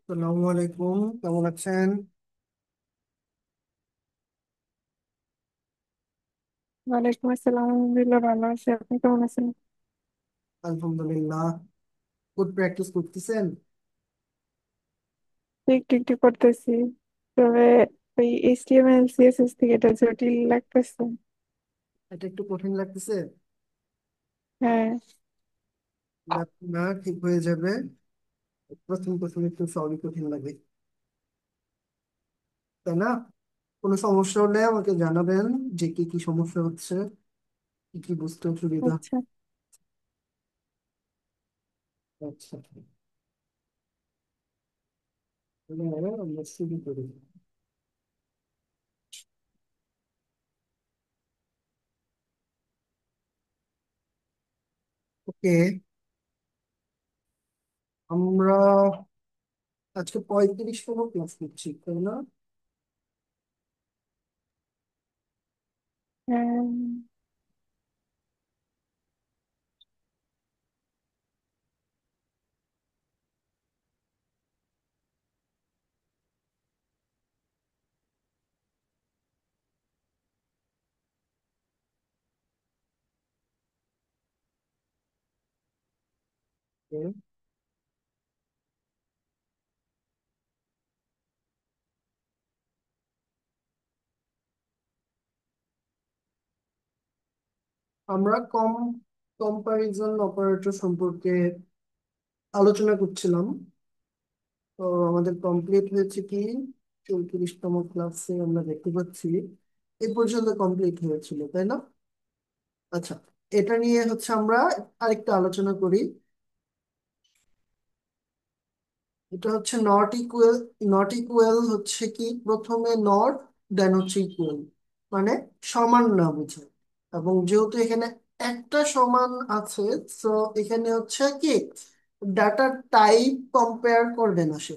আসসালামু আলাইকুম, কেমন আছেন? ওয়ালাইকুম আসসালাম, আলহামদুলিল্লাহ ভালো আছি। আপনি কেমন আছেন? আলহামদুলিল্লাহ। ফুড প্র্যাকটিস করতেছেন? একটু একটু করতেছি, তবে ওই এইচটিএমএল সিএসএস থেকে এটা জটিল লাগতেছে। এটা একটু কঠিন লাগতেছে। হ্যাঁ। না, ঠিক হয়ে যাবে। প্রথম প্রথম একটু সবই কঠিন লাগে, তাই না? কোনো সমস্যা হলে আমাকে জানাবেন, যে কি কি সমস্যা হচ্ছে, কি কি বুঝতে অসুবিধা। আচ্ছা। আচ্ছা, তাহলে আমরা শুরু করি। ওকে, আমরা আজকে 35তম ক্লাস করছি, তাই না? হ্যাঁ, Okay. আমরা কম্পারিজন অপারেটর সম্পর্কে আলোচনা করছিলাম। তো আমাদের কমপ্লিট হয়েছে কি, 34তম ক্লাসে আমরা দেখতে পাচ্ছি এই পর্যন্ত কমপ্লিট হয়েছিল, তাই না? আচ্ছা, এটা নিয়ে হচ্ছে আমরা আরেকটা আলোচনা করি। এটা হচ্ছে নট ইকুয়াল। নট ইকুয়াল হচ্ছে কি, প্রথমে নট, দেন হচ্ছে ইকুয়াল, মানে সমান না বোঝায়। এবং যেহেতু এখানে একটা সমান আছে, তো এখানে হচ্ছে কি, ডাটা টাইপ কম্পেয়ার করবে না সে।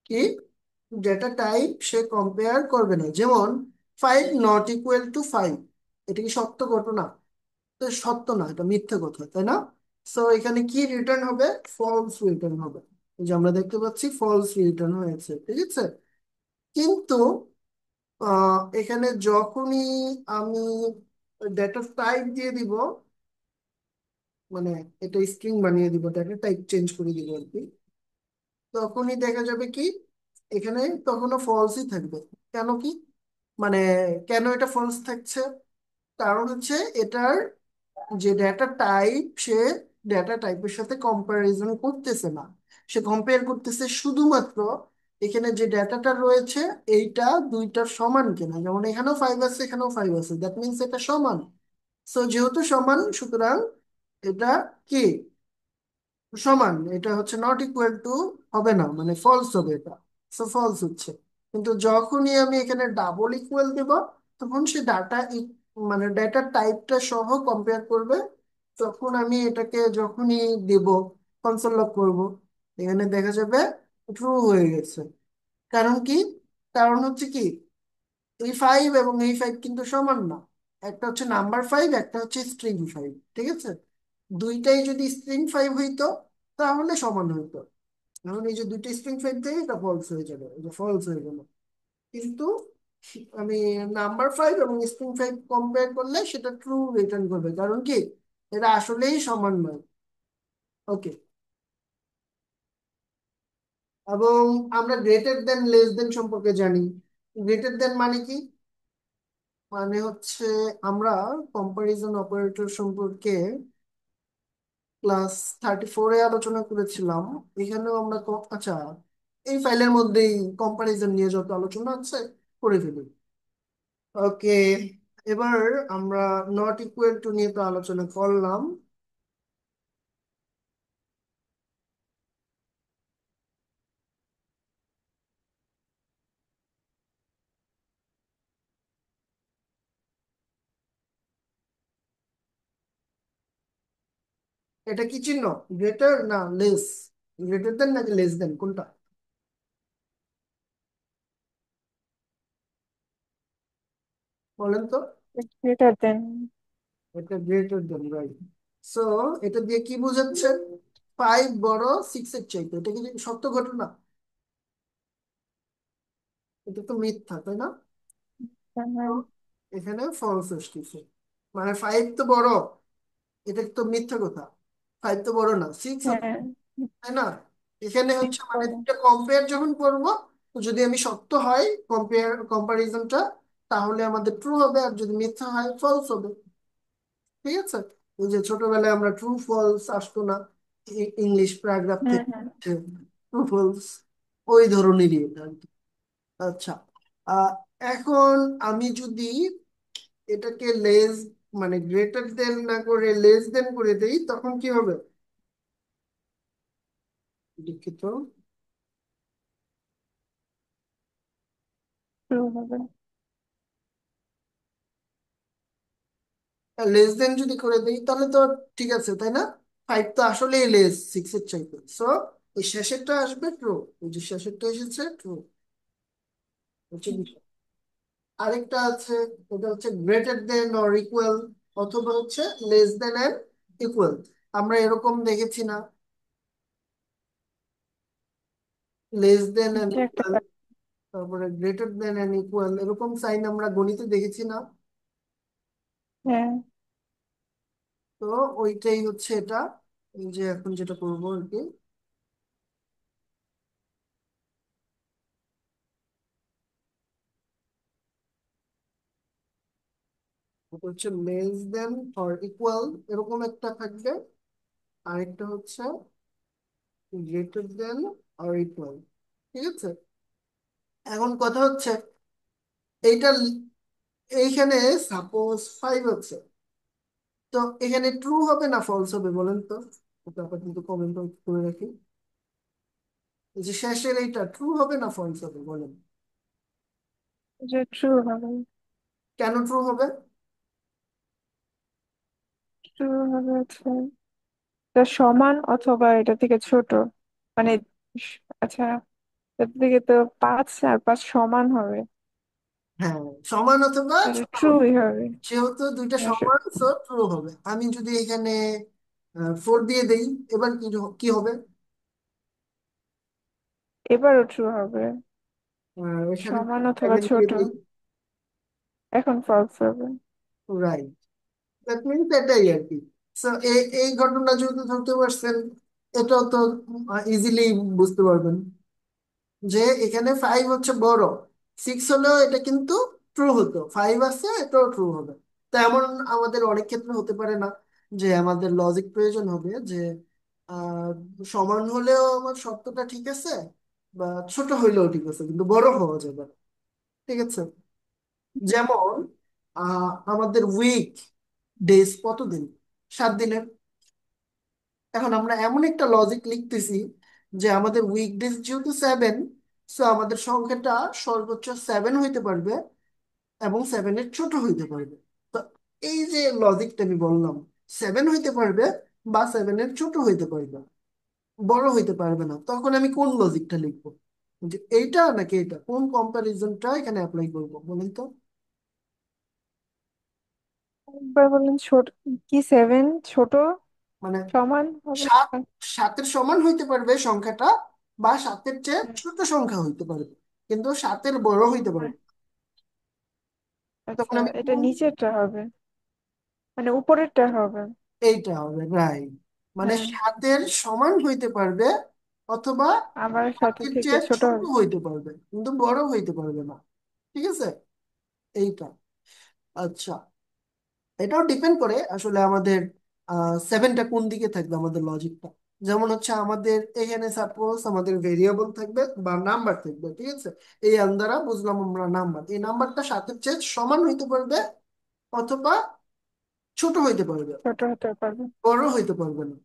কি, ডেটা টাইপ সে কম্পেয়ার করবে না। যেমন 5 নট ইকুয়াল টু 5, এটা কি সত্য ঘটনা? তো সত্য না, এটা মিথ্যে কথা, তাই না? সো এখানে কি রিটার্ন হবে? ফলস রিটার্ন হবে। এই যে আমরা দেখতে পাচ্ছি ফলস রিটার্ন হয়েছে, ঠিক আছে। কিন্তু এখানে যখনই আমি ডেটা টাইপ দিয়ে দিব, মানে এটা স্ট্রিং বানিয়ে দিব, ডেটা টাইপ চেঞ্জ করে দিব আর কি, তখনই দেখা যাবে কি, এখানে তখনও ফলসই থাকবে। কেন কি, মানে কেন এটা ফলস থাকছে? কারণ হচ্ছে এটার যে ডেটা টাইপ, সে ডেটা টাইপের সাথে কম্পারিজন করতেছে না। সে কম্পেয়ার করতেছে শুধুমাত্র এখানে যে ডেটাটা রয়েছে, এইটা দুইটার সমান কিনা। যেমন এখানেও 5 আছে, এখানেও 5 আছে, দ্যাট মিনস এটা সমান। সো যেহেতু সমান, সুতরাং এটা কি, সমান। এটা হচ্ছে নট ইকুয়াল টু হবে না, মানে ফলস হবে এটা। সো ফলস হচ্ছে। কিন্তু যখনই আমি এখানে ডাবল ইকুয়াল দেব, তখন সে মানে ডেটা টাইপটা সহ কম্পেয়ার করবে। তখন আমি এটাকে যখনই দেব, কনসোল লক করব, এখানে দেখা যাবে ট্রু হয়ে গেছে। কারণ কি, কারণ হচ্ছে কি, এই 5 এবং এই 5 কিন্তু সমান না। একটা হচ্ছে নাম্বার 5, একটা হচ্ছে স্ট্রিং 5, ঠিক আছে। দুইটাই যদি স্ট্রিং 5 হইতো, তাহলে সমান হইতো। এখন এই যে দুইটা স্ট্রিং 5 থেকে এটা ফলস হয়ে যাবে, এটা ফলস হয়ে গেল। কিন্তু আমি নাম্বার 5 এবং স্ট্রিং 5 কম্পেয়ার করলে সেটা ট্রু রিটার্ন করবে। কারণ কি, এটা আসলেই সমান নয়। ওকে। এবং আমরা গ্রেটার দেন লেস দেন সম্পর্কে জানি। গ্রেটার দেন মানে কি, মানে হচ্ছে আমরা কম্পারিজন অপারেটর সম্পর্কে ক্লাস 34-এ আলোচনা করেছিলাম। এখানেও আমরা আচ্ছা, এই ফাইলের মধ্যেই কম্পারিজন নিয়ে যত আলোচনা আছে করে ফেলি। ওকে, এবার আমরা নট ইকুয়াল টু নিয়ে তো আলোচনা করলাম। এটা কি চিহ্ন? গ্রেটার না লেস? গ্রেটার দেন নাকি লেস দেন, কোনটা? বলেন তো। Greater than. এটা গ্রেটার দেন, রাইট। সো এটা দিয়ে কি বোঝাচ্ছে? 5 বড় 6-এর চাইতে, এটা কি সত্য ঘটনা? এটা তো মিথ্যা, তাই না? তো হ্যাঁ। এখানে ফলস আসতেছে, মানে 5 তো বড়, এটা তো মিথ্যা কথা। 5 তো বড় না, 6, হ্যাঁ, তাই না? এখানে হচ্ছে সিক্স মানে বলো। দুটো কম্পেয়ার যখন করব, তো যদি আমি সত্য হয় কম্পারিজনটা, তাহলে আমাদের ট্রু হবে, আর যদি মিথ্যা হয় ফলস হবে। ঠিক আছে? ওই যে ছোটবেলায় আমরা ট্রু ফলস আসতো না ইংলিশ প্যারাগ্রাফ হ্যাঁ থেকে, হ্যাঁ। ট্রু ফলস, ওই ধরনেরই এটা আর কি। আচ্ছা, আহ, এখন আমি যদি এটাকে লেস, মানে গ্রেটার দেন না করে লেস দেন করে দেই, তখন কি হবে? দুঃখিত। ট্রু হবে। লেস দেন যদি করে দেই তাহলে তো ঠিক আছে, তাই না? 5 তো আসলেই লেস 6 এর চাইতে, সো এই শেষেরটা আসবে ট্রু। এই যে শেষেরটা এসেছে ট্রু, হচ্ছে বিষয়। আরেকটা আছে, ওটা হচ্ছে গ্রেটার দেন অর ইকুয়াল, অথবা হচ্ছে লেস দেন এন্ড ইকুয়াল। আমরা এরকম দেখেছি না, লেস দেন এন্ড এটা একটা ইকুয়াল, তারপরে গ্রেটার দেন এন্ড ইকুয়াল, এরকম সাইন আমরা গণিতে দেখেছি না? হ্যাঁ। তো ওইটাই হচ্ছে এটা, এই যে এখন যেটা করবো আর কি, ওটা হচ্ছে লেস দেন অর ইকুয়াল, এরকম একটা থাকবে। আরেকটা হচ্ছে গ্রেটার দেন অর ইকুয়াল। ঠিক আছে? এখন কথা হচ্ছে এইটা, এইখানে সাপোজ 5 আছে, তো এখানে ট্রু হবে না ফলস হবে বলেন তো? ওটা আপাতত কিন্তু কমেন্ট করে রাখি, এই যে শেষের এইটা ট্রু হবে না ফলস হবে বলেন? যে ট্রু হবে। কেন ট্রু হবে? ট্রু হবে হচ্ছে এটা সমান অথবা এটা থেকে ছোট, মানে আচ্ছা, এটা থেকে তো 5 আর 5 সমান হবে, হ্যাঁ, সমান অথবা এটা ছোট হবে। ট্রুই হবে। যেহেতু দুইটা হ্যাঁ, সমান, সো ট্রু হবে। আমি যদি এখানে 4 দিয়ে দেই, এবার কি কি হবে? এবারও ট্রু হবে। এখানে সমান অথবা 7 দিয়ে ছোট, দিই, এখন ফলস হবে। রাইট। দ্যাট মিনস এটাই আর কি। সো এই এই ঘটনা যেহেতু ধরতে পারছেন, এটাও তো ইজিলি বুঝতে পারবেন যে এখানে 5 হচ্ছে বড়, 6 হলেও এটা কিন্তু ট্রু হতো, 5 আছে এটাও ট্রু হবে। তো এমন আমাদের অনেক ক্ষেত্রে হতে পারে না যে আমাদের লজিক প্রয়োজন হবে যে আহ, সমান হলেও আমার সত্যটা ঠিক আছে, বা ছোট হইলেও ঠিক আছে কিন্তু বড় হওয়া যাবে না। ঠিক আছে? যেমন আমাদের উইক ডেজ কতদিন? 7 দিনের। এখন আমরা এমন একটা লজিক লিখতেছি যে আমাদের উইকডেজ যেহেতু 7, সো আমাদের সংখ্যাটা সর্বোচ্চ 7 হইতে পারবে, এবং 7-এর ছোট হইতে পারবে। তো এই যে লজিকটা আমি বললাম, 7 হইতে পারবে বা 7-এর ছোট হইতে পারবে, বড় হইতে পারবে না, তখন আমি কোন লজিকটা লিখবো? যে এইটা নাকি এটা, কোন কম্পারিজনটা এখানে অ্যাপ্লাই করবো বলেন তো? একবার বললেন ছোট, কি 7 ছোট মানে সমান হবে? 7, 7-এর সমান হইতে পারবে সংখ্যাটা, বা 7-এর চেয়ে ছোট সংখ্যা হইতে পারবে, কিন্তু 7-এর বড় হইতে হ্যাঁ, পারবে। তখন আচ্ছা, আমি এটা নিচেরটা হবে, মানে উপরেরটা হবে। এইটা হবে, রাইট। মানে হ্যাঁ, 7-এর সমান হইতে পারবে, অথবা আমার সাথে 7-এর থেকে চেয়ে ছোট ছোট হবে। হইতে পারবে, কিন্তু বড় হইতে পারবে না। ঠিক আছে? এইটা। আচ্ছা, এটাও ডিপেন্ড করে আসলে আমাদের 7টা কোন দিকে থাকবে আমাদের লজিকটা। যেমন হচ্ছে আমাদের এখানে সাপোজ আমাদের ভেরিয়েবল থাকবে বা নাম্বার থাকবে, ঠিক আছে? এই আন দ্বারা বুঝলাম আমরা নাম্বার, এই নাম্বারটা 7-এর চেয়ে সমান হইতে পারবে, অথবা ছোট হইতে পারবে, ছোট হতে পারবে। বড় হইতে পারবে না।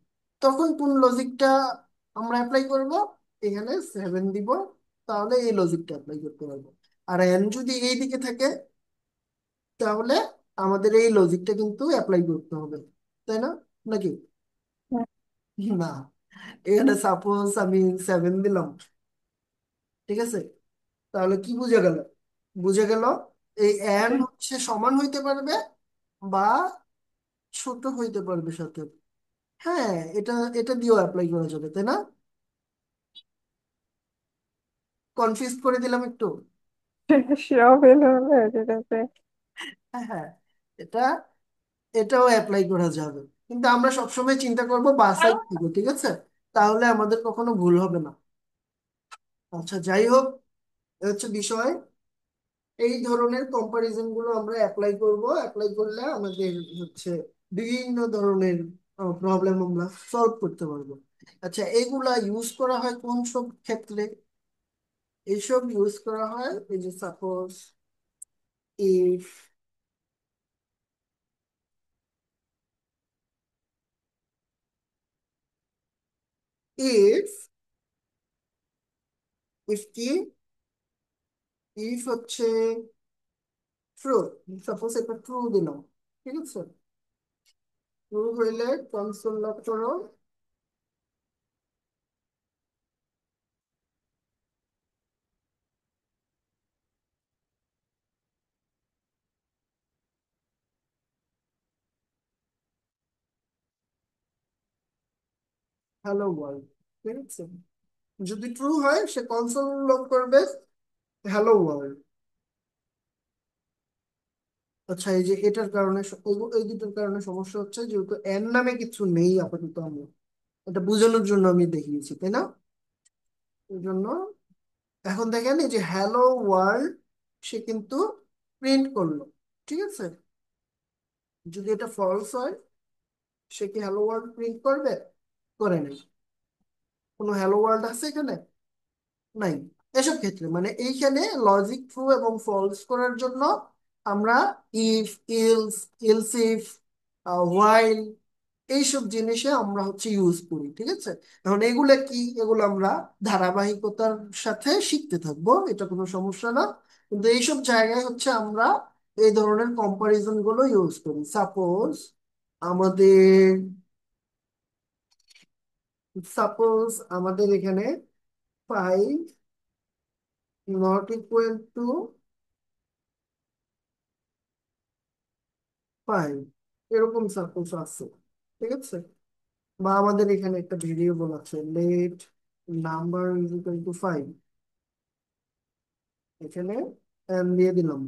তখন কোন লজিকটা আমরা অ্যাপ্লাই করব? এখানে 7 দিব, তাহলে এই লজিকটা অ্যাপ্লাই করতে পারবো। আর এন যদি এই দিকে থাকে, তাহলে আমাদের এই লজিকটা কিন্তু অ্যাপ্লাই করতে হবে, তাই না? নাকি? হ্যাঁ, না, এখানে সাপোজ আমি 7 দিলাম, ঠিক আছে? তাহলে কি বুঝে গেল? বুঝে গেল এই এন এটা হচ্ছে সমান হইতে পারবে বা ছোট হইতে পারবে সাথে। হ্যাঁ, এটা এটা দিয়েও অ্যাপ্লাই করা যাবে, তাই না? কনফিউজ করে দিলাম একটু। সব এলোমেলো হয়ে যেতেছে। হ্যাঁ হ্যাঁ, এটা এটাও অ্যাপ্লাই করা যাবে, কিন্তু আমরা সবসময় চিন্তা করব বাসায় দিব, ঠিক আছে? তাহলে আমাদের কখনো ভুল হবে না। আচ্ছা, যাই হোক, এ হচ্ছে বিষয়। এই ধরনের কম্পারিজন গুলো আমরা অ্যাপ্লাই করব, অ্যাপ্লাই করলে আমাদের হচ্ছে বিভিন্ন ধরনের প্রবলেম আমরা সলভ করতে পারবো। আচ্ছা, এগুলা ইউজ করা হয় কোন সব ক্ষেত্রে? এইসব ইউজ করা হয় এই যে সাপোজ, ইফ, ইফ ইফ কি, ইফ হচ্ছে ট্রু। সাপোজ এটা ট্রু দিলাম, ঠিক আছে? ট্রু হইলে কনসোল লগ করো, হ্যালো ওয়ার্ল্ড, ঠিক আছে? যদি ট্রু হয় সে কনসোল লগ করবে হ্যালো ওয়ার্ল্ড। আচ্ছা, এই যে এটার কারণে এই দুটোর কারণে সমস্যা হচ্ছে, যেহেতু এন নামে কিছু নেই আপাতত, আমি এটা বোঝানোর জন্য আমি দেখিয়েছি, তাই না? এই জন্য এখন দেখেন, এই যে হ্যালো ওয়ার্ল্ড সে কিন্তু প্রিন্ট করলো, ঠিক আছে? যদি এটা ফলস হয়, সে কি হ্যালো ওয়ার্ল্ড প্রিন্ট করবে? করে নাই। কোনো হ্যালো ওয়ার্ল্ড আছে এখানে? নাই। এসব ক্ষেত্রে মানে এইখানে লজিক ট্রু এবং ফলস করার জন্য আমরা if, else, else if, while, এইসব জিনিসে আমরা হচ্ছে ইউজ করি, ঠিক আছে? এখন এগুলা কি, এগুলো আমরা ধারাবাহিকতার সাথে শিখতে থাকবো, এটা কোনো সমস্যা না। কিন্তু এইসব জায়গায় হচ্ছে আমরা এই ধরনের কম্পারিজন গুলো ইউজ করি। সাপোজ আমাদের সাপোজ আমাদের এখানে 5 নট ইকুয়াল টু 5, এরকম সাপোজ আছে, ঠিক আছে? বা আমাদের এখানে একটা ভেরিয়েবল আছে, let number is equal to 5, এখানে n দিয়ে দিলাম।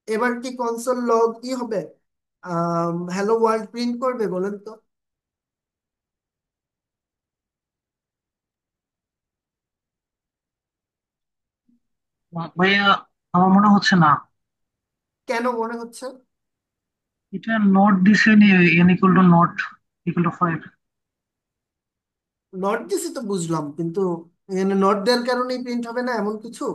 এবার কি কনসোল লগ কি হবে, হ্যালো ওয়ার্ল্ড প্রিন্ট করবে বলেন তো? ভাইয়া, আমার মনে হচ্ছে না। কেন মনে হচ্ছে? এটা নট দিছে নি, N equal to not equal to 5। Not দিছি তো বুঝলাম, কিন্তু এখানে নট দেওয়ার কারণেই প্রিন্ট হবে না এমন কিছু?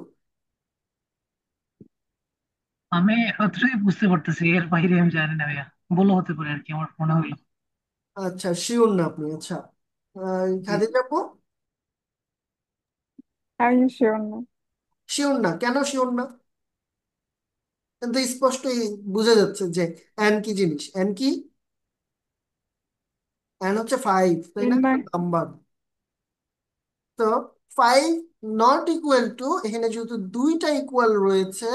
আমি অতটাই বুঝতে পারতেছি, এর বাইরে আমি জানি না ভাইয়া। বলো, হতে পারে আর কি, আমার মনে হলো। আচ্ছা, শিওর না আপনি? আচ্ছা, জি। খাদি যাবো। আমি শিওর না। শিওর না কেন? শিওর না কিন্তু স্পষ্টই বোঝা যাচ্ছে যে এন কি জিনিস, এন কি? এন হচ্ছে 5, তাই না? তিনবার। নাম্বার। তো 5 নট ইকুয়াল টু, এখানে যেহেতু দুইটা ইকুয়াল রয়েছে,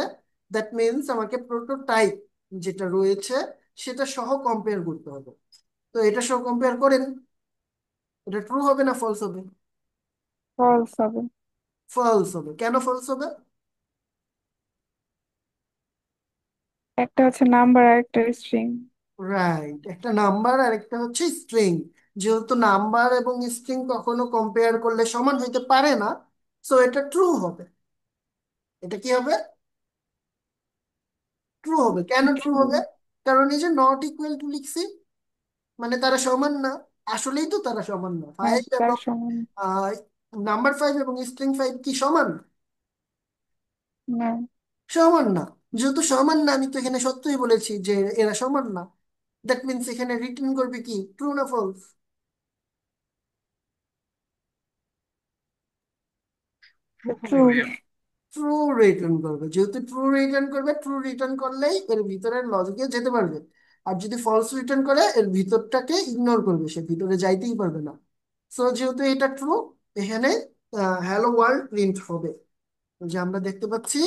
দ্যাট মিনস আমাকে প্রোটোটাইপ যেটা রয়েছে সেটা সহ কম্পেয়ার করতে হবে। তো এটা সহ কম্পেয়ার করেন, এটা ট্রু হবে না ফলস হবে? ফলস হবে। ফলস হবে। কেন ফলস হবে? একটা হচ্ছে নাম্বার আর একটা স্ট্রিং। রাইট, একটা নাম্বার আর একটা হচ্ছে স্ট্রিং। যেহেতু নাম্বার এবং স্ট্রিং কখনো কম্পেয়ার করলে সমান হইতে পারে না, সো এটা ট্রু হবে। এটা কি হবে? ট্রু হবে। কেন ট্রু ট্রু। হবে? কারণ এই যে নট ইকুয়াল টু লিখছি, মানে তারা সমান না। আসলেই তো তারা সমান না। হ্যাঁ, 5 তার এবং সমান। নাম্বার 5 এবং স্ট্রিং 5 কি সমান? না। সমান না। যেহেতু সমান না, আমি তো এখানে সত্যই বলেছি যে এরা সমান না। দ্যাট মিনস এখানে রিটার্ন করবে কি, ট্রু না ফলস? ট্রু হবে ট্রু। ভাইয়া। ট্রু রিটার্ন করবে। যেহেতু ট্রু রিটার্ন করবে, ট্রু রিটার্ন করলেই এর ভিতরের লজিকে যেতে পারবে। আর যদি ফলস রিটার্ন করে, এর ভিতরটাকে ইগনোর করবে, সে ভিতরে যাইতেই পারবে না। সো যেহেতু এটা ট্রু, এখানে হ্যালো ওয়ার্ল্ড প্রিন্ট হবে। যে আমরা দেখতে পাচ্ছি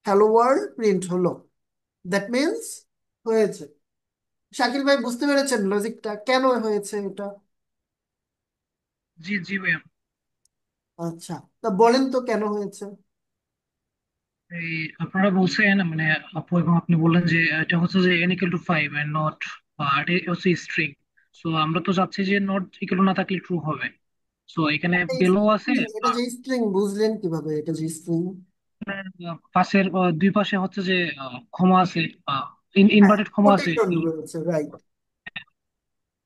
হ্যালো ওয়ার্ল্ড প্রিন্ট হলো, দ্যাট মিনস হয়েছে। শাকিল ভাই, বুঝতে পেরেছেন লজিকটা কেন হয়েছে এটা? জি জি ভাইয়া। আচ্ছা, তা বলেন তো কেন হয়েছে? এই আপনারা বলছেন মানে আপু এবং আপনি বললেন যে এটা হচ্ছে যে n equal to 5 and not এটা হচ্ছে স্ট্রিং। সো আমরা তো চাচ্ছি যে নট ইকুয়াল না থাকলে ট্রু হবে। সো এখানে বেলো আছে এটা যে স্ট্রিং বুঝলেন কিভাবে এটা যে স্ট্রিং? পাশের দুই পাশে হচ্ছে যে ক্ষমা আছে, হ্যাঁ, ইনভার্টেড ক্ষমা আছে। কোটেশন রয়েছে, রাইট।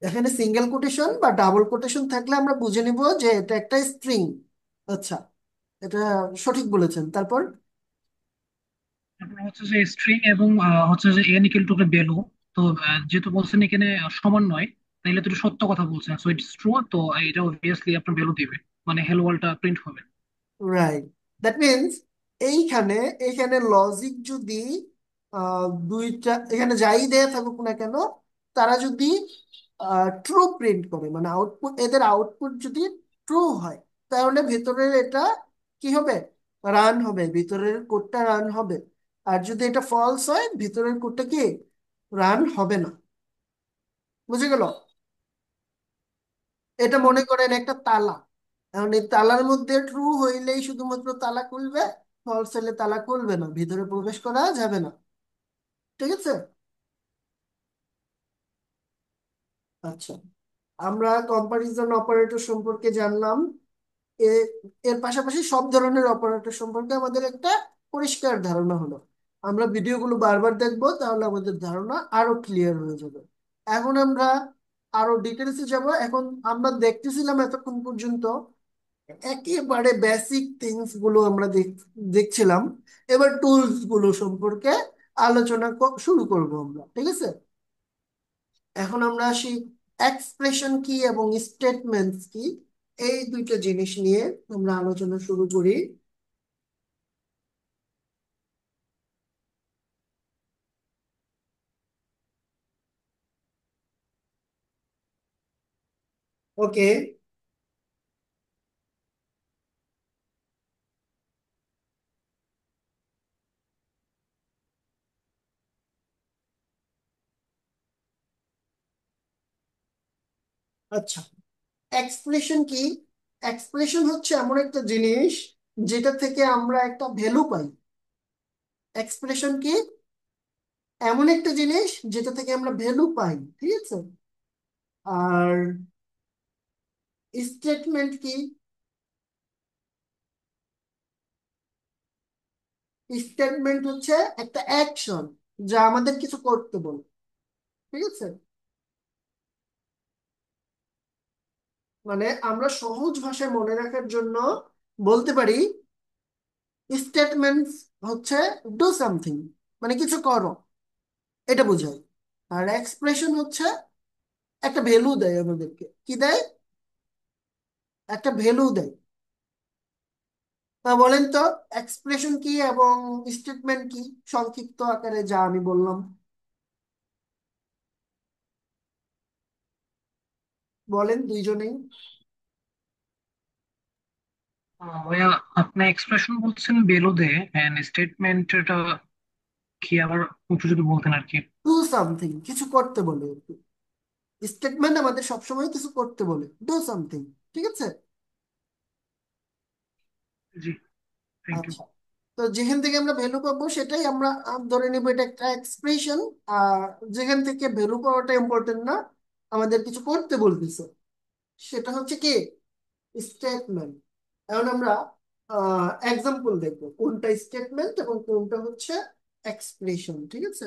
এখানে সিঙ্গেল কোটেশন বা ডাবল কোটেশন থাকলে আমরা বুঝে নিব যে এটা একটা স্ট্রিং। আচ্ছা, এটা সঠিক বলেছেন। তারপর তারপর হচ্ছে যে স্ট্রিং এবং হচ্ছে যে n ইকুয়াল টু বেলো। তো যেহেতু বলছেন এখানে সমান নয়, তাইলে তো এটা সত্য কথা বলছেন, সো ইটস ট্রু। তো এটা অবভিয়াসলি আপনার বেলো দিবে, মানে হ্যালো ওয়ার্ল্ডটা প্রিন্ট হবে। রাইট, দ্যাট মিনস এইখানে এইখানে লজিক যদি দুইটা এখানে যাই দেয়া থাকুক না কেন, তারা যদি ট্রু প্রিন্ট করে মানে আউটপুট, এদের আউটপুট যদি ট্রু হয়, তাহলে ভেতরের এটা কি হবে? রান হবে, ভিতরের কোডটা রান হবে। আর যদি এটা ফলস হয়, ভিতরের কোডটা কি রান হবে না। বুঝে গেল? এটা মনে করেন একটা তালা। এখন এই তালার মধ্যে ট্রু হইলেই শুধুমাত্র তালা খুলবে, ফলস হলে তালা খুলবে না, ভিতরে প্রবেশ করা যাবে না। ঠিক আছে? আচ্ছা, আমরা কম্পারিজন অপারেটর সম্পর্কে জানলাম। এ- এর পাশাপাশি সব ধরনের অপারেটর সম্পর্কে আমাদের একটা পরিষ্কার ধারণা হলো। আমরা ভিডিওগুলো বারবার দেখবো, তাহলে আমাদের ধারণা আরো ক্লিয়ার হয়ে যাবে। এখন আমরা আরো ডিটেলসে যাব। এখন আমরা দেখতেছিলাম এতক্ষণ পর্যন্ত একেবারে বেসিক থিংস গুলো আমরা দেখছিলাম। এবার টুলস গুলো সম্পর্কে আলোচনা শুরু করব আমরা, ঠিক আছে? এখন আমরা আসি এক্সপ্রেশন কি এবং স্টেটমেন্টস কি, এই দুইটা জিনিস নিয়ে আমরা আলোচনা শুরু করি। ওকে। আচ্ছা, এক্সপ্রেশন কি? এক্সপ্রেশন হচ্ছে এমন একটা জিনিস যেটা থেকে আমরা একটা ভ্যালু পাই। এক্সপ্রেশন কি? এমন একটা জিনিস যেটা থেকে আমরা ভ্যালু পাই, ঠিক আছে? আর স্টেটমেন্ট কি? স্টেটমেন্ট হচ্ছে একটা অ্যাকশন যা আমাদের কিছু করতে বলে, ঠিক আছে? মানে আমরা সহজ ভাষায় মনে রাখার জন্য বলতে পারি স্টেটমেন্টস হচ্ছে ডু সামথিং, মানে কিছু করো, এটা বোঝায়। আর এক্সপ্রেশন হচ্ছে একটা ভ্যালু দেয় আমাদেরকে। কি দেয়? একটা ভ্যালু দেয়। তা বলেন তো, এক্সপ্রেশন কি এবং স্টেটমেন্ট কি, সংক্ষিপ্ত আকারে যা আমি বললাম? বলেন দুইজনেই। ভাইয়া, আপনি এক্সপ্রেশন বলছেন বেলো দে, এন্ড স্টেটমেন্ট এটা কি আবার একটু যদি বলতেন আর কি। ডু সামথিং, কিছু করতে বলে। স্টেটমেন্ট আমাদের সবসময় কিছু করতে বলে, ডু সামথিং, ঠিক আছে? জি, থ্যাংক ইউ। আচ্ছা, তো যেখান থেকে আমরা ভ্যালু পাবো সেটাই আমরা ধরে নিব এটা একটা এক্সপ্রেশন। আর যেখান থেকে ভ্যালু পাওয়াটা ইম্পর্টেন্ট না, আমাদের কিছু করতে বলতেছে, সেটা হচ্ছে কি স্টেটমেন্ট। এখন আমরা এক্সাম্পল দেখবো কোনটা স্টেটমেন্ট এবং কোনটা হচ্ছে এক্সপ্রেশন, ঠিক আছে?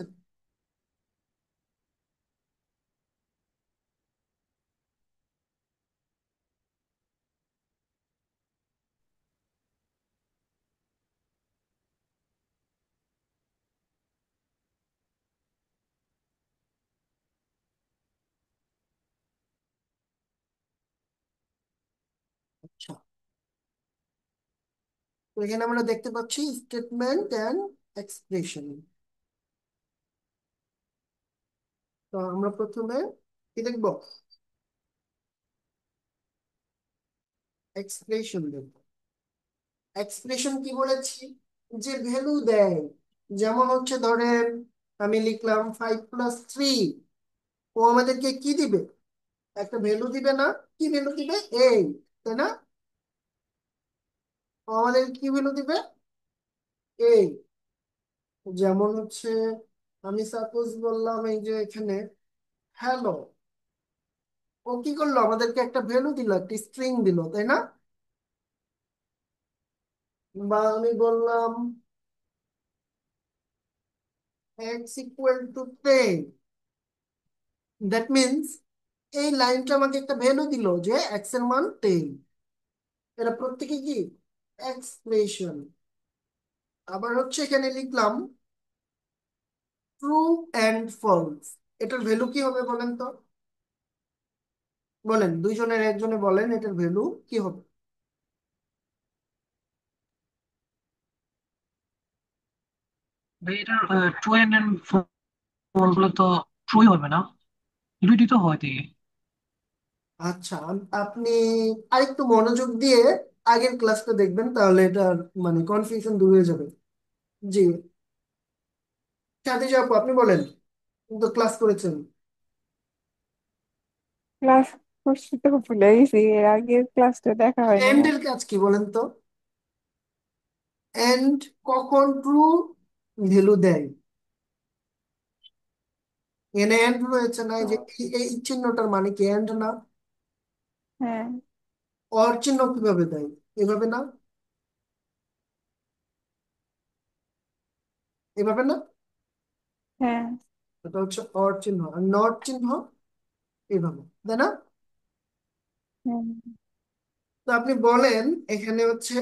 আচ্ছা, তো এখানে আমরা দেখতে পাচ্ছি স্টেটমেন্ট অ্যান্ড এক্সপ্রেশন। তো আমরা প্রথমে কি দেখবো? এক্সপ্রেশন দেখবো। এক্সপ্রেশন কি বলেছি? যে ভ্যালু দেয়। যেমন হচ্ছে ধরেন আমি লিখলাম 5+3, ও আমাদেরকে কি দিবে? একটা ভ্যালু দিবে না? কি ভ্যালু দিবে? এই, তাই না? ও আমাদের কি ভ্যালু দিবে? এই। যেমন হচ্ছে আমি সাপোজ বললাম এই যে এখানে হ্যালো, ও কি করলো, আমাদেরকে একটা ভ্যালু দিল, একটা স্ট্রিং দিল, তাই না? বা আমি বললাম x = 10, দ্যাট মিনস এই লাইনটা আমাকে একটা ভ্যালু দিল যে এক্স এর মান 10। এটা প্রত্যেকে কি এক্সপ্রেশন। আবার হচ্ছে এখানে লিখলাম ট্রু অ্যান্ড ফলস, এটার ভ্যালু কি হবে বলেন তো? বলেন, দুইজনের একজনে বলেন এটার ভ্যালু কি হবে। ভাই এটার ট্রু এন্ড ফল গুলো তো ট্রুই হবে না, দুইটি তো হয় দেখি। আচ্ছা, আপনি আরেকটু মনোযোগ দিয়ে আগের ক্লাসটা দেখবেন, তাহলে এটার মানে কনফিউশন দূর হয়ে যাবে। জি, সাথে আপু আপনি বলেন, কিন্তু ক্লাস করেছেন। ক্লাস করছি তো ভুলে গেছি, এর আগের ক্লাসটা দেখা হয়নি এন্ড আমার। এর কাজ কি বলেন তো? এন্ড কখন ট্রু ভ্যালু দেয়? এখানে এন্ড রয়েছে না, এই যে তো এই চিহ্নটার মানে কি এন্ড না? হ্যাঁ। অর চিহ্ন কিভাবে দেয়? এভাবে না, এভাবে না, হ্যাঁ। এটা হচ্ছে অর চিহ্ন। আর নট চিহ্ন এভাবে, তাই না? হ্যাঁ। তো আপনি বলেন এখানে হচ্ছে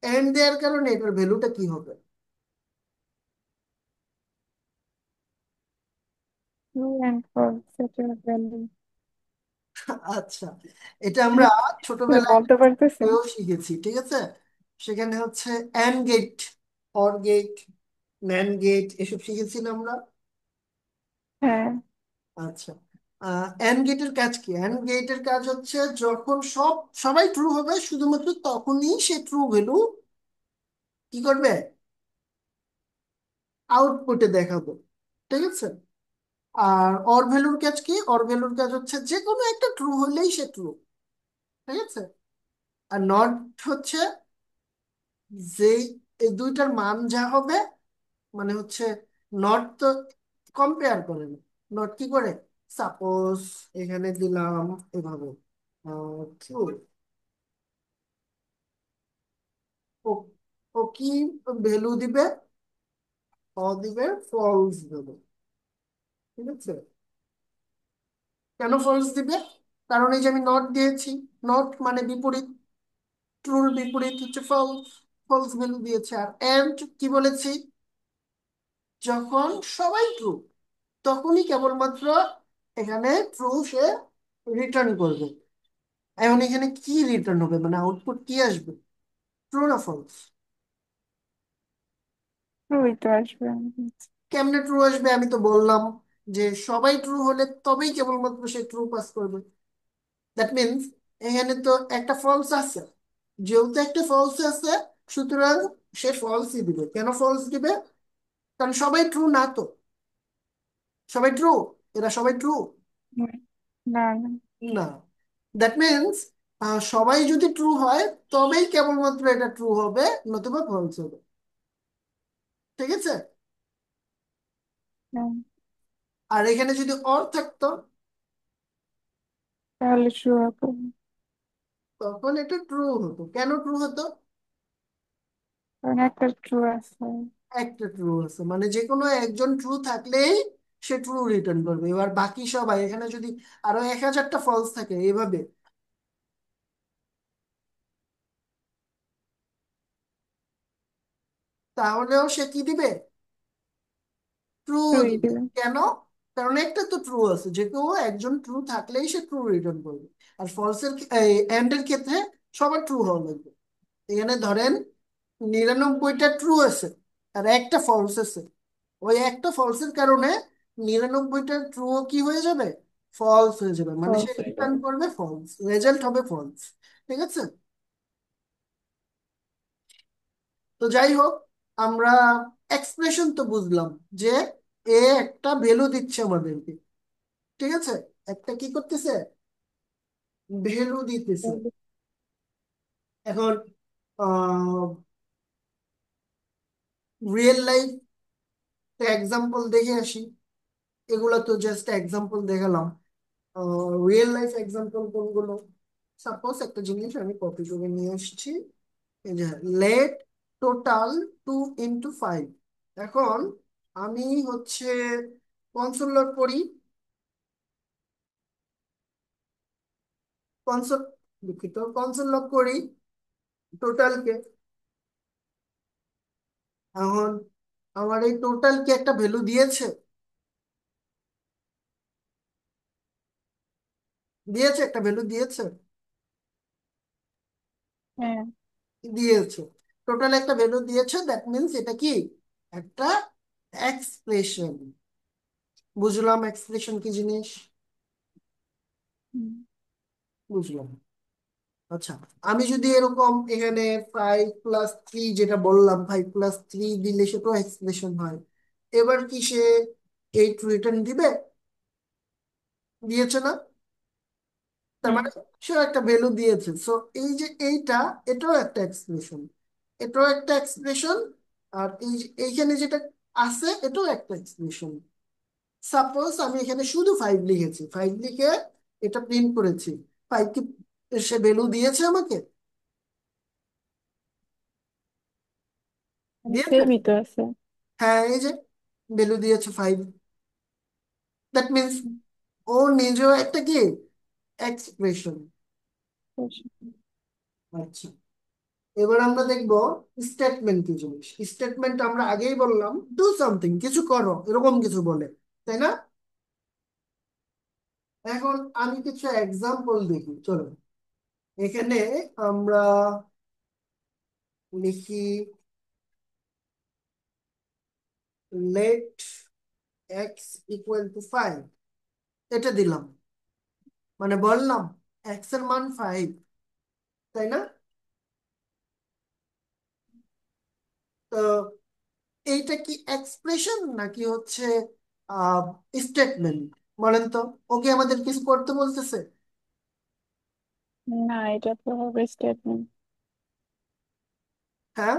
এন্ড দেওয়ার কারণে এটার ভ্যালুটা কি হবে? ট্রু অ্যান্ড ফলস এটার ভ্যালু আচ্ছা, এটা আমরা ছোটবেলায় বলতে পারতেছেন? বইও শিখেছি, ঠিক আছে? সেখানে হচ্ছে AND gate, OR gate, NAND gate এসব শিখেছি না আমরা? হ্যাঁ। আচ্ছা, এন্ড গেটের কাজ কি? এন্ড গেটের কাজ হচ্ছে যখন সবাই ট্রু হবে শুধুমাত্র তখনই সে ট্রু ভ্যালু কি করবে, আউটপুটে দেখাবো, ঠিক আছে? আর অর ভ্যালুর কাজ কি? অর ভ্যালুর কাজ হচ্ছে যে কোনো একটা ট্রু হলেই সে ট্রু, ঠিক আছে? আর নট হচ্ছে যে এই দুইটার মান যা হবে, মানে হচ্ছে নট তো কম্পেয়ার করে না, নট কি করে, সাপোজ এখানে দিলাম এভাবে ট্রু, ও ও কি ভ্যালু দিবে, ও দিবে ফলস দেবে, ঠিক আছে? কেন ফলস দিবে? কারণ এই যে আমি নট দিয়েছি, নট মানে বিপরীত, ট্রুর বিপরীত হচ্ছে ফলস, ফলস ভ্যালু দিয়েছে। আর এন্ড কি বলেছি, যখন সবাই ট্রু তখনই কেবলমাত্র এখানে ট্রু সে রিটার্ন করবে। এখন এখানে কি রিটার্ন হবে, মানে আউটপুট কি আসবে, ট্রু না ফলস? ট্রুই তো আসবে। কেমনে ট্রু আসবে? আমি তো বললাম যে সবাই ট্রু হলে তবেই কেবলমাত্র সে ট্রু পাস করবে। দ্যাট মিনস এখানে তো একটা ফলস আছে, যেহেতু একটা ফলস আছে সুতরাং সে ফলসই দিবে। কেন ফলস দিবে? কারণ সবাই ট্রু না তো, সবাই ট্রু, এরা সবাই ট্রু হুম। না না। না। দ্যাট মিনস সবাই যদি ট্রু হয় তবেই কেবলমাত্র এটা ট্রু হবে, নতুবা ফলস হবে, ঠিক আছে? হ্যাঁ, আর এখানে যদি অর থাকতো তাহলে ট্রু হবে। তখন এটা ট্রু হতো। কেন ট্রু হতো? কারণ একটা ট্রু আছে। একটা ট্রু আছে, মানে যে কোনো একজন ট্রু থাকলেই সে ট্রু রিটার্ন করবে। এবার বাকি সবাই, এখানে যদি আরো 1000টা ফলস থাকে এভাবে, তাহলেও সে কি দিবে, ট্রু ট্রুই দিবে। দেবে। কেন? কারণ একটা তো ট্রু আছে, যে কেউ একজন ট্রু থাকলেই সে ট্রু রিটার্ন করবে। আর ফলসের এন্ড এর ক্ষেত্রে সবার ট্রু হওয়া লাগবে। এখানে ধরেন 99টা ট্রু আছে আর একটা ফলস আছে, ওই একটা ফলসের কারণে 99টা ট্রু কি হয়ে যাবে, ফলস হয়ে যাবে, মানে সে ফলস হয়ে রিটার্ন যাবে। করবে ফলস, রেজাল্ট হবে ফলস, ঠিক আছে? তো যাই হোক, আমরা এক্সপ্রেশন তো বুঝলাম যে এ একটা ভ্যালু দিচ্ছে আমাদেরকে, ঠিক আছে? একটা কি করতেছে, ভ্যালু দিতেছে। এখন আহ রিয়েল লাইফ এক্সাম্পল দেখে আসি। এগুলো তো জাস্ট এক্সাম্পল দেখালাম। রিয়েল লাইফ এক্সাম্পল কোনগুলো? সাপোজ একটা জিনিস আমি কপি করে নিয়ে আসছি। এই যে লেট টোটাল 2 into 5। এখন আমি হচ্ছে কনসোল লগ করি, কনসোল, দুঃখিত, কনসোল লগ করি টোটালকে। এখন আমার এই টোটাল কি একটা ভ্যালু দিয়েছে? দিয়েছে, একটা ভ্যালু দিয়েছে। হ্যাঁ। দিয়েছে, টোটাল একটা ভ্যালু দিয়েছে, দ্যাট মিনস এটা কি একটা এক্সপ্রেশন। বুঝলাম এক্সপ্রেশন কি জিনিস? হুম। বুঝলাম। আচ্ছা, আমি যদি এরকম এখানে 5+3, যেটা বললাম 5+3 দিলে সেটাও এক্সপ্রেশন হয়। এবার কি সে 8 রিটার্ন দিবে? দিয়েছে না? তার হুম। মানে সে একটা ভ্যালু দিয়েছে। সো এই যে এইটা, এটাও একটা এক্সপ্রেশন, এটাও একটা এক্সপ্রেশন। আর এই যে এইখানে যেটা আছে এটাও একটা এক্সপ্রেশন। সাপোজ আমি এখানে শুধু 5 লিখেছি, 5 লিখে এটা প্রিন্ট করেছি। 5 কি সে ভ্যালু দিয়েছে আমাকে? দিয়েছে। সেমই তো আছে। হ্যাঁ, এই যে ভ্যালু দিয়েছে 5। দ্যাট মিনস ও নিজেও একটা কি এক্সপ্রেশন। আচ্ছা, এবার আমরা দেখবো স্টেটমেন্ট কি জিনিস। স্টেটমেন্ট আমরা আগেই বললাম ডু সামথিং, কিছু করো, এরকম কিছু বলে, তাই না? এখন আমি কিছু এক্সাম্পল দেখি, চলো। এখানে আমরা লিখি লেট x = 5, এটা দিলাম, মানে বললাম x এর মান 5, তাই না? তো এইটা কি এক্সপ্রেশন নাকি হচ্ছে স্টেটমেন্ট? বলেন তো। ওকে আমাদের কিছু করতে বলতেছে? না, এটা তো হবে স্টেটমেন্ট। হ্যাঁ,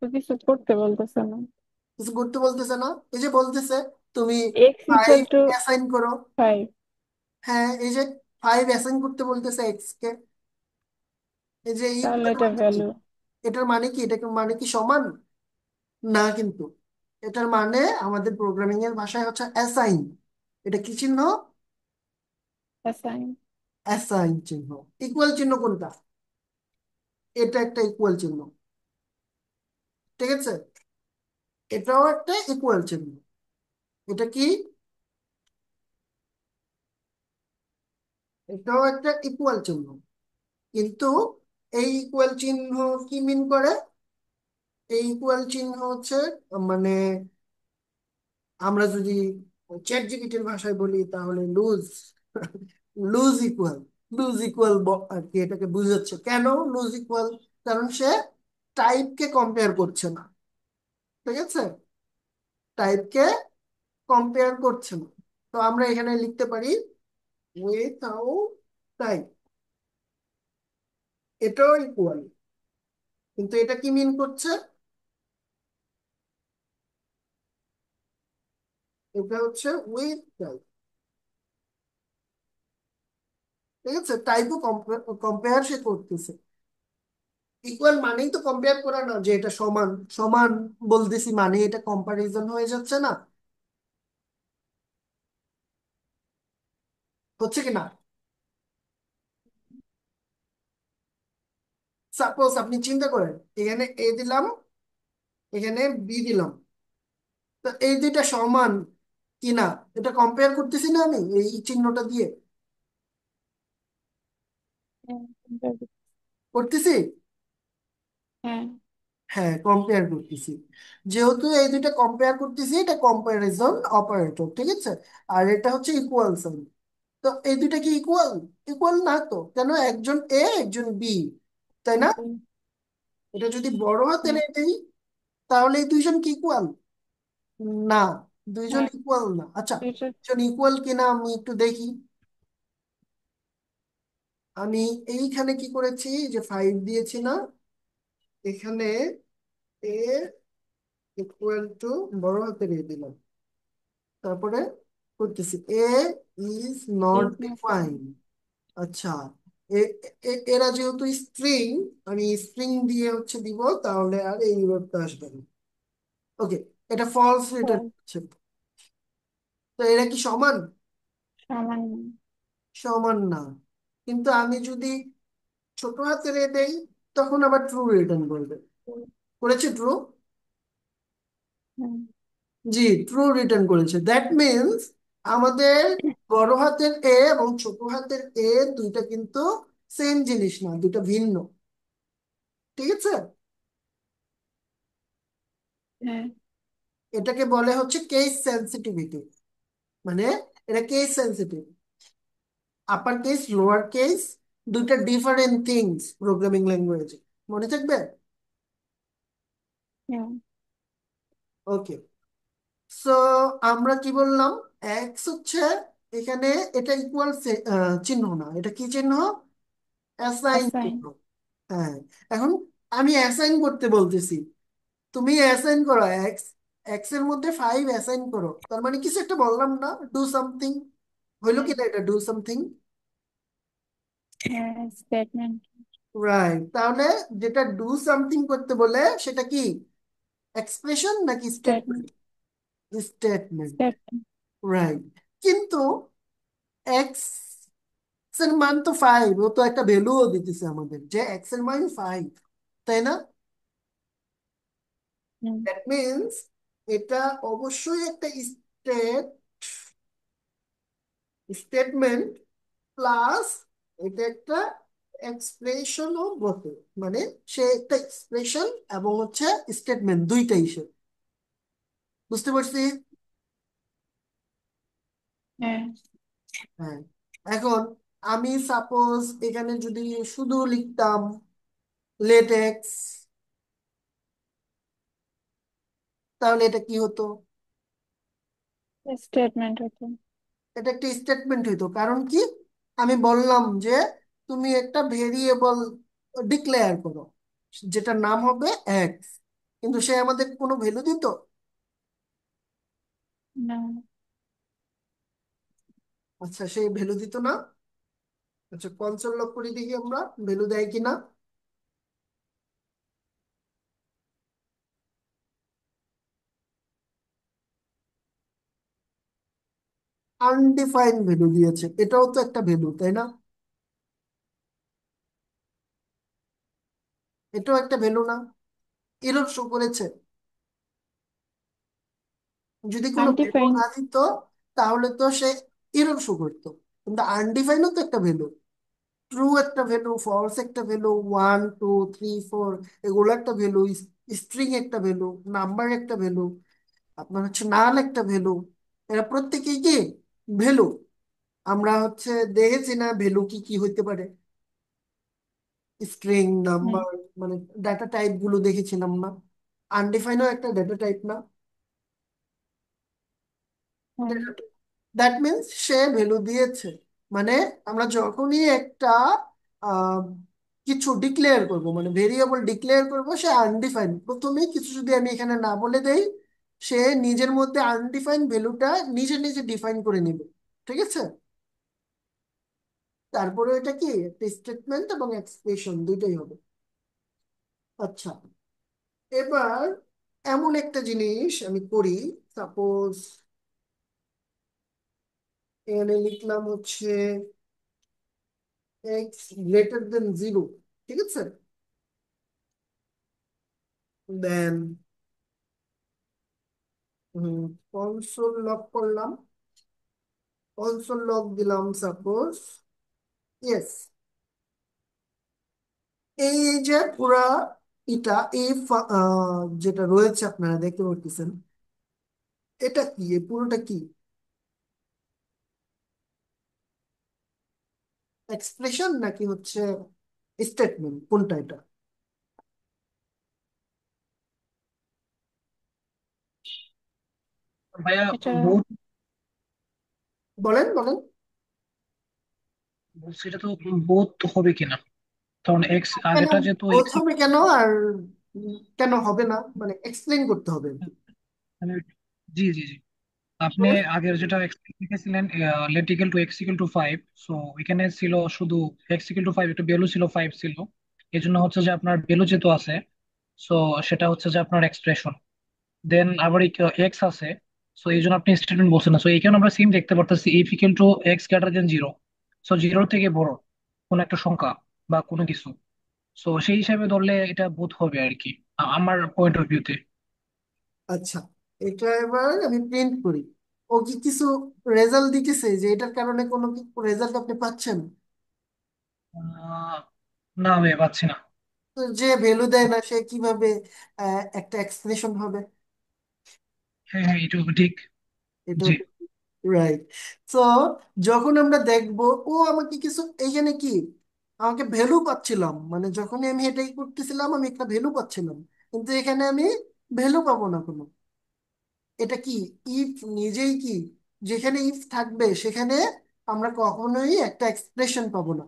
তো কিছু করতে বলতেছে না। কিছু করতে বলতেছে না। এই যে বলতেছে তুমি x five equal to assign করো। 5। হ্যাঁ, এই যে 5 অ্যাসাইন করতে বলতেছে এক্স কে। এই যে তাহলে ইকুয়াল এটা মানে কি? ভ্যালু। এটার মানে কি? এটাকে মানে কি সমান? না কিন্তু। এটার মানে আমাদের প্রোগ্রামিং এর ভাষায় হচ্ছে অ্যাসাইন। এটা কি চিহ্ন? অ্যাসাইন। অ্যাসাইন চিহ্ন। ইকুয়াল চিহ্ন কোনটা? এটা একটা ইকুয়াল চিহ্ন, ঠিক আছে? এটাও একটা ইকুয়াল চিহ্ন। এটা কি? এটাও একটা ইকুয়াল চিহ্ন। কিন্তু এই ইকুয়াল চিহ্ন কি মিন করে? এই ইকুয়াল চিহ্ন হচ্ছে মানে আমরা যদি চ্যাট জিপিটির ভাষায় বলি তাহলে loose, loose equal. Loose equal আর কি এটাকে বুঝাচ্ছে। কেন লুজ ইকুয়াল? কারণ সে টাইপকে কম্পেয়ার করছে না, ঠিক আছে? টাইপকে কম্পেয়ার করছে না। তো আমরা এখানে লিখতে পারি উইথাউট টাইপ। এটাও ইকুয়াল, কিন্তু এটা কি মিন করছে? এটা হচ্ছে উইথ টাইপ, ঠিক আছে? টাইপও কম্পেয়ার সে করতেছে। ইকুয়াল মানেই তো কম্পেয়ার করা না যে এটা সমান। সমান বলতেছি মানে এটা কম্পারিজন হয়ে যাচ্ছে না? হচ্ছে কি না? সাপোজ আপনি চিন্তা করেন, এখানে এ দিলাম, এখানে বি দিলাম। তো এই দুইটা সমান কিনা এটা কম্পেয়ার করতেছি না আমি এই চিহ্নটা দিয়ে? হ্যাঁ। করতেছি। হ্যাঁ। হ্যাঁ, কম্পেয়ার করতেছি। যেহেতু এই দুইটা কম্পেয়ার করতেছি, এটা কম্পারিজন অপারেটর, ঠিক আছে? আর এটা হচ্ছে ইকুয়াল সাইন। তো এই দুইটা কি ইকুয়াল? ইকুয়াল না তো। কেন? একজন এ, একজন বি, তাই না? এটা যদি বড় হাতের হ্যাঁ। এ দেই তাহলে এই দুইজন কি ইকুয়াল? না, দুইজন হ্যাঁ। ইকুয়াল না। আচ্ছা, এটা। দুইজন ইকুয়াল কিনা আমি একটু দেখি। আমি এইখানে কি করেছি, যে 5 দিয়েছি না এখানে, এ ইকুয়াল টু বড় হাতের এ দিলাম, তারপরে করতেছি A is not is not define. fine. আচ্ছা, এরা যেহেতু স্ট্রিং, আমি স্ট্রিং দিয়ে হচ্ছে দিব, তাহলে আর এই বিভাগটা আসবে না। ওকে, এটা ফলস রিটার্ন False. হচ্ছে। তো এরা কি সমান? সামান্য। সমান না। কিন্তু আমি যদি ছোট হাতের এ দেই, তখন আবার ট্রু রিটার্ন করবে। করেছে ট্রু? হুম, জি, ট্রু রিটার্ন করেছে। দ্যাট মিনস আমাদের বড় হাতের এ এবং ছোট হাতের এ দুইটা কিন্তু সেম জিনিস না, দুইটা ভিন্ন। ঠিক আছে? হ্যাঁ, এটাকে বলে হচ্ছে কেস সেন্সিটিভিটি। মানে এটা case sensitive. Upper case, lower case, দুইটা ডিফারেন্ট থিংস প্রোগ্রামিং ল্যাঙ্গুয়েজে। মনে থাকবে? হ্যাঁ, ওকে। সো আমরা কি বললাম? এক্স হচ্ছে এখানে, এটা ইকুয়াল চিহ্ন না, এটা কি চিহ্ন? Assign assign. চিহ্ন। হ্যাঁ। এখন আমি অ্যাসাইন করতে বলতেছি, তুমি অ্যাসাইন করো এক্স, এক্স এর মধ্যে 5 অ্যাসাইন করো, তার মানে কিছু একটা বললাম না, ডু সামথিং। হইলো হ্যাঁ, কি না এটা ডু সামথিং? হ্যাঁ, statement. রাইট। তাহলে যেটা ডু সামথিং করতে বলে সেটা কি, এক্সপ্রেশন নাকি statement? Statement. Statement. Statement. Right. কিন্তু এক্স এর মান তো 5, ও তো একটা ভ্যালুও দিতেছে আমাদের যে এক্স এর মান 5, তাই না? হুম, দ্যাট মিনস এটা অবশ্যই একটা স্টেট, স্টেটমেন্ট প্লাস এটা একটা এক্সপ্রেশনও বটে। মানে সে একটা এক্সপ্রেশন এবং হচ্ছে স্টেটমেন্ট, দুইটাই সে। বুঝতে পারছি? হ্যাঁ, হ্যাঁ। এখন আমি সাপোজ এখানে যদি শুধু লিখতাম লেটেক্স, তাহলে এটা কি হতো? statement হতো। এটা একটা স্টেটমেন্ট হইতো। কারণ কি, আমি বললাম যে তুমি একটা ভেরিয়েবল ডিক্লেয়ার করো যেটার নাম হবে এক্স, কিন্তু সে আমাদের কোনো ভ্যালু দিত? না, আচ্ছা, সে ভ্যালু দিত না। আচ্ছা, কনসোল লগ করে দেখি আমরা ভ্যালু দেয় কিনা। আনডিফাইন্ড ভ্যালু দিয়েছে, এটাও তো একটা ভ্যালু, তাই না? এটাও একটা ভ্যালু না? এরর শো করেছে। যদি কোনো ভ্যালু undefined. না দিত, তাহলে তো সে এরর শো করতো। কিন্তু আনডিফাইন্ডও তো একটা ভ্যালু। ট্রু একটা ভ্যালু, ফলস একটা ভ্যালু, 1 2 3 4 এগুলো একটা ভ্যালু, স্ট্রিং একটা ভ্যালু, নাম্বার একটা ভ্যালু, আপনার হচ্ছে নাল একটা ভ্যালু। এরা প্রত্যেকেই কি ভ্যালু। আমরা হচ্ছে দেখেছি না ভ্যালু কি কি হইতে পারে, স্ট্রিং, হুম, নাম্বার, মানে ডাটা টাইপ গুলো দেখেছিলাম না? আনডিফাইনও একটা ডাটা টাইপ না? হুম, দ্যাট মিনস সে ভ্যালু দিয়েছে। মানে আমরা যখনই একটা আহ, কিছু ডিক্লেয়ার করব, মানে ভেরিয়েবল ডিক্লেয়ার করব, সে আনডিফাইন, প্রথমেই কিছু যদি আমি এখানে না বলে দেই, সে নিজের মধ্যে আনডিফাইন ভ্যালুটা নিজে নিজে ডিফাইন করে নিবে। ঠিক আছে? তারপরে এটা কি একটা স্টেটমেন্ট এবং এক্সপ্রেশন দুইটাই হবে। আচ্ছা, এবার এমন একটা জিনিস আমি করি। সাপোজ এখানে লিখলাম হচ্ছে এক্স গ্রেটার দেন 0। ঠিক আছে? দেন কনসোল লক করলাম, কনসোল লক দিলাম সাপোজ ইয়েস। এই যে পুরা এটা, এই যেটা রয়েছে আপনারা দেখতে পাচ্ছেন, এটা কি, এই পুরোটা কি এক্সপ্রেশন নাকি হচ্ছে স্টেটমেন্ট, কোনটা এটা? ভাইয়া, এটা বোধ বলেন বলেন। সেটা তো বোধ হবে কিনা, কারণ এক্স কেন আগেটা যেহেতু বোধ এক্স। হবে কেন? আর কেন হবে না, মানে এক্সপ্লেন করতে হবে আর কি। আমি- জি জি জি, আপনি আগের যেটা লিখেছিলেন let equal to x equal to 5, so এখানে ছিল শুধু এক্স ইকুয়াল টু 5, একটা ভ্যালু ছিল 5 ছিল। এই জন্য হচ্ছে যে আপনার ভ্যালু যেহেতু আছে, সো সেটা হচ্ছে যে আপনার এক্সপ্রেশন। দেন আবার এক্স আছে, সো এই জন্য আপনি স্টেটমেন্ট বলছেন না। সো এইখানে আমরা সেম দেখতে পারতেছি if equal to x greater than 0, so 0 থেকে বড় কোন একটা সংখ্যা বা কোনো কিছু, সো সেই হিসাবে ধরলে এটা বোধ হবে আর কি, আমার পয়েন্ট অফ ভিউতে। আচ্ছা, এটা এবার আমি প্রিন্ট করি। ও কি কিছু রেজাল্ট দিতেছে যে এটার কারণে কোনো রেজাল্ট আপনি পাচ্ছেন? না ভাই, পাচ্ছি না। তো যে ভ্যালু দেয় না সে কিভাবে একটা এক্সপ্রেশন হবে? হ্যাঁ হ্যাঁ, এটা ঠিক। এটা জি। রাইট। তো যখন আমরা দেখবো ও আমাকে কিছু, এইখানে কি আমাকে ভ্যালু পাচ্ছিলাম, মানে যখনই আমি এটাই করতেছিলাম আমি একটা ভ্যালু পাচ্ছিলাম, কিন্তু এখানে আমি ভ্যালু পাবো না কোনো। এটা কি ইফ নিজেই কি, যেখানে ইফ থাকবে সেখানে আমরা কখনোই একটা এক্সপ্রেশন পাবো না।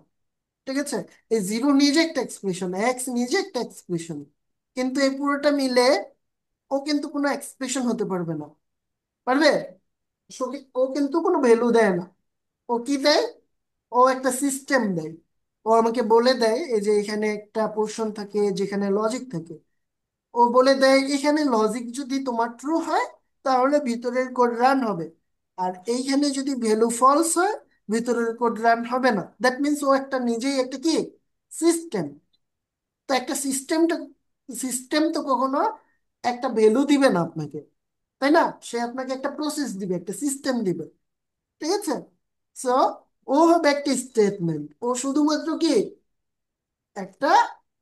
ঠিক আছে, এই জিরো নিজে একটা এক্সপ্রেশন, এক্স নিজে একটা এক্সপ্রেশন, কিন্তু এই পুরোটা মিলে ও কিন্তু কোনো এক্সপ্রেশন হতে পারবে না। পারবে? ও কিন্তু কোনো ভ্যালু দেয় না। ও কি দেয়? ও একটা সিস্টেম দেয়। ও আমাকে বলে দেয় এই যে এখানে একটা পোর্শন থাকে যেখানে লজিক থাকে। ও বলে দেয় এখানে লজিক যদি তোমার ট্রু হয় তাহলে ভিতরের কোড রান হবে, আর এইখানে যদি ভ্যালু ফলস হয় ভিতরের কোড রান হবে না। দ্যাট মিন্স ও একটা নিজেই একটা কি সিস্টেম। তো একটা সিস্টেমটা, সিস্টেম তো কখনো একটা ভ্যালু দিবে না আপনাকে, তাই না? সে আপনাকে একটা প্রসেস দিবে, একটা সিস্টেম দিবে। ঠিক আছে, সো ও হবে একটা স্টেটমেন্ট। ও শুধুমাত্র কি একটা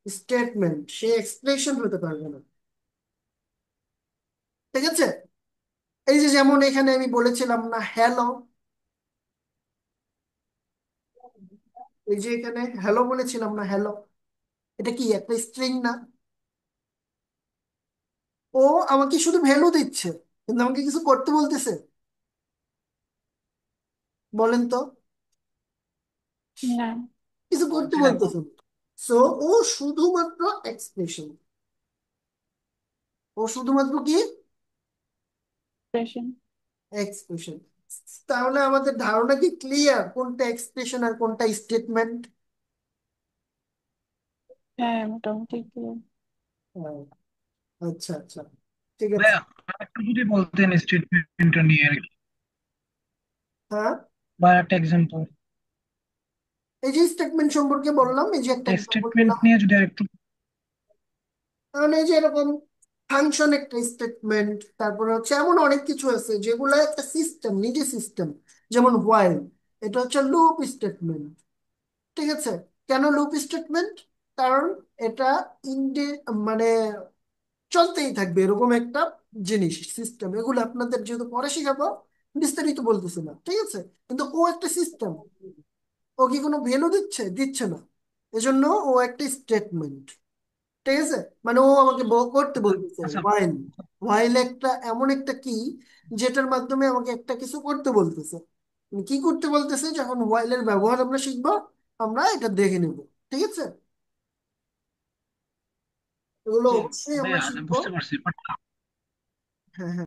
স্টেটমেন্ট, সে এক্সপ্রেশন হতে পারবে না। ঠিক আছে, এই যে যেমন এখানে আমি বলেছিলাম না হ্যালো, এই যে এখানে হ্যালো বলেছিলাম না হ্যালো, এটা কি একটা স্ট্রিং না? ও আমাকে শুধু ভ্যালু দিচ্ছে কিন্তু আমাকে কিছু করতে বলতেছে? বলেন তো। না, কিছু করতে জি না। বলতেছে না। সো ও শুধুমাত্র এক্সপ্রেশন। ও শুধুমাত্র কি এক্সপ্রেশন। এক্সপ্রেশন। তাহলে আমাদের ধারণা কি ক্লিয়ার কোনটা এক্সপ্রেশন আর কোনটা স্টেটমেন্ট? হ্যাঁ, মোটামুটি clear। আচ্ছা আচ্ছা, ঠিক আছে। ভাইয়া, আরেকটু যদি বলতেন স্টেটমেন্টটা নিয়ে আর কি, হ্যাঁ, বা একটা এক্সাম্পল। এই যে স্টেটমেন্ট সম্পর্কে বললাম, এই যে একটা এক্সাম্পল স্টেটমেন্ট দিলাম। নিয়ে যদি আরেকটু। কারণ এই যে এরকম ফাংশন একটা স্টেটমেন্ট, তারপরে হচ্ছে এমন অনেক কিছু আছে যেগুলো একটা সিস্টেম, নিজে সিস্টেম। যেমন হোয়াইল, এটা হচ্ছে লুপ স্টেটমেন্ট। ঠিক আছে, কেন লুপ স্টেটমেন্ট? কারণ এটা ইনডে মানে চলতেই থাকবে এরকম একটা জিনিস, সিস্টেম। এগুলো আপনাদের যেহেতু পরে শিখাবো বিস্তারিত বলতেছি না, ঠিক আছে? কিন্তু ও একটা সিস্টেম। ও কি কোনো ভ্যালু দিচ্ছে? দিচ্ছে না। এজন্য ও একটা স্টেটমেন্ট। ঠিক আছে, মানে ও আমাকে করতে আচ্ছা বলতেছে আচ্ছা। হোয়াইল। হোয়াইল একটা এমন একটা কি যেটার মাধ্যমে আমাকে একটা কিছু করতে বলতেছে। কি করতে বলতেছে যখন হোয়াইলের ব্যবহার আমরা শিখবো আমরা এটা দেখে নেব। ঠিক আছে, এগুলো জি অবশ্যই আমরা ভাইয়া, শিখবো। বুঝতে পারছি, বাট হ্যাঁ হ্যাঁ।